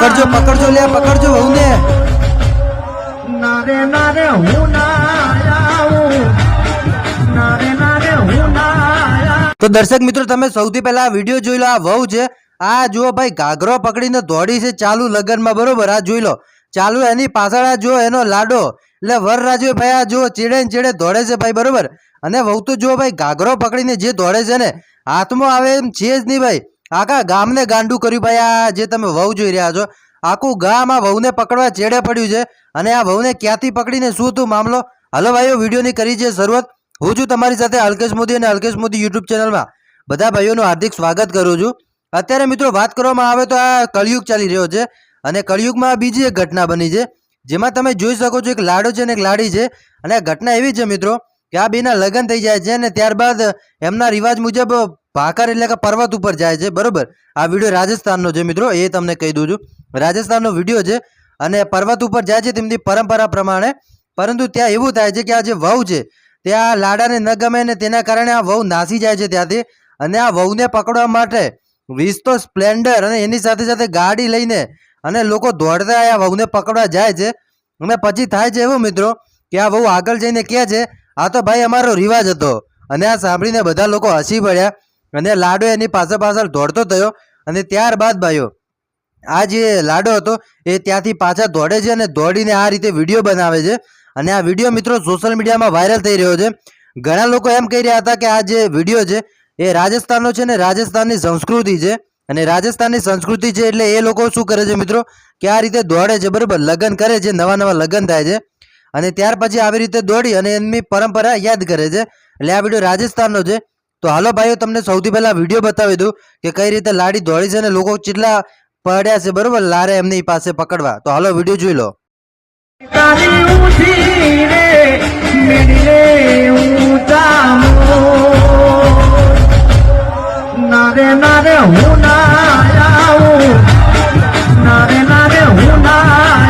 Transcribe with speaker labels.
Speaker 1: પકડજો પકડજો લે પકડજો વહુને
Speaker 2: નારે નારે હું ના આવું નારે નારે હું ના આવું।
Speaker 1: તો દર્શક મિત્રો તમે સૌથી પહેલા આ વિડીયો જોઈ લો। આ વહુ છે, આ જુઓ ભાઈ ઘાઘરો પકડીને દોડી છે ચાલુ લગનમાં, બરોબર। આ જોઈ લો ચાલુ એની પાછળ આ જો એનો લાડો એટલે વરરાજો ભાઈ આ જો ચીડે ને ચીડે દોડે છે ભાઈ, બરોબર। અને વહુ તો જો ભાઈ ઘાઘરો પકડીને જે દોડે છે ને હાથમાં આવે એમ છે જ નહીં ભાઈ, આખા ગામને ગાંડું કર્યું ભાઈ। આ જે તમે વહુ જોઈ રહ્યા છો આખું ગામ આ વહુને પકડવા ચેડે પડ્યું છે। અને આ વહુને ક્યાંથી પકડીને શું તું મામલો? હલો ભાઈઓ, વિડીયોની કરી છે શરૂઆત। હું છું તમારી સાથે અલ્કેશ મોદી અને અલ્કેશ મોદી યુટ્યુબ ચેનલમાં બધા ભાઈઓનું હાર્દિક સ્વાગત કરું છું। અત્યારે મિત્રો વાત કરવામાં આવે તો આ કળિયુગ ચાલી રહ્યો છે અને કળિયુગમાં બીજી એક ઘટના બની છે જેમાં તમે જોઈ શકો છો એક લાડો છે અને એક લાડી છે। અને આ ઘટના એવી છે મિત્રો કે આ બેના લગ્ન થઈ જાય છે અને ત્યારબાદ એમના રિવાજ મુજબ ભાકર એટલે કે પર્વત ઉપર જાય છે, બરોબર। આ વિડીયો રાજસ્થાનનો છે મિત્રો, એ તમને કહી દઉં છું, રાજસ્થાનનો વિડીયો છે અને પર્વત ઉપર જાય છે તેમની પરંપરા પ્રમાણે। પરંતુ ત્યાં એવું થાય છે કે આ જે વહુ છે ત્યાં લાડાને ન ગમે ને તેના કારણે આ વહુ નાસી જાય છે ત્યાંથી। અને આ વહુને પકડવા માટે 20 તો સ્પ્લેન્ડર અને એની સાથે સાથે ગાડી લઈને અને લોકો દોડતા આ વહુને પકડવા જાય છે। અને પછી થાય છે એવું મિત્રો કે આ વહુ આગળ જઈને કહે છે આ તો ભાઈ અમારો રિવાજ હતો। અને આ સાંભળીને બધા લોકો હસી પડ્યા અને લાડો એની પાછળ દોડતો થયો। અને ત્યારબાદ ભાઈઓ આ જે લાડો હતો એ ત્યાંથી પાછા દોડે છે અને દોડીને આ રીતે વિડીયો બનાવે છે। અને આ વિડીયો મિત્રો સોશિયલ મીડિયામાં વાયરલ થઈ રહ્યો છે। ઘણા લોકો એમ કહી રહ્યા હતા કે આ જે વિડીયો છે એ રાજસ્થાનનો છે ને રાજસ્થાનની સંસ્કૃતિ છે અને રાજસ્થાનની સંસ્કૃતિ છે એટલે એ લોકો શું કરે છે મિત્રો કે આ રીતે દોડે છે, બરાબર, લગ્ન કરે છે, નવા નવા લગ્ન થાય છે અને ત્યાર પછી આવી રીતે દોડી અને એમની પરંપરા યાદ કરે છે। એટલે આ વિડીયો રાજસ્થાનનો છે। તો હાલો ભાઈઓ, તમને સૌથી પહેલા વિડીયો બતાવી દઉં કે કઈ રીતે લાડી દોડી છે અને લોકો કેટલા પડ્યા છે, બરોબર, લારે એમની પાસે પકડવા। તો હાલો વિડીયો જોઈ લો।
Speaker 2: તારી ઊંચી રે મેરીને ઊંચા મોર નારે નારે હું ના આવું નારે નારે હું ના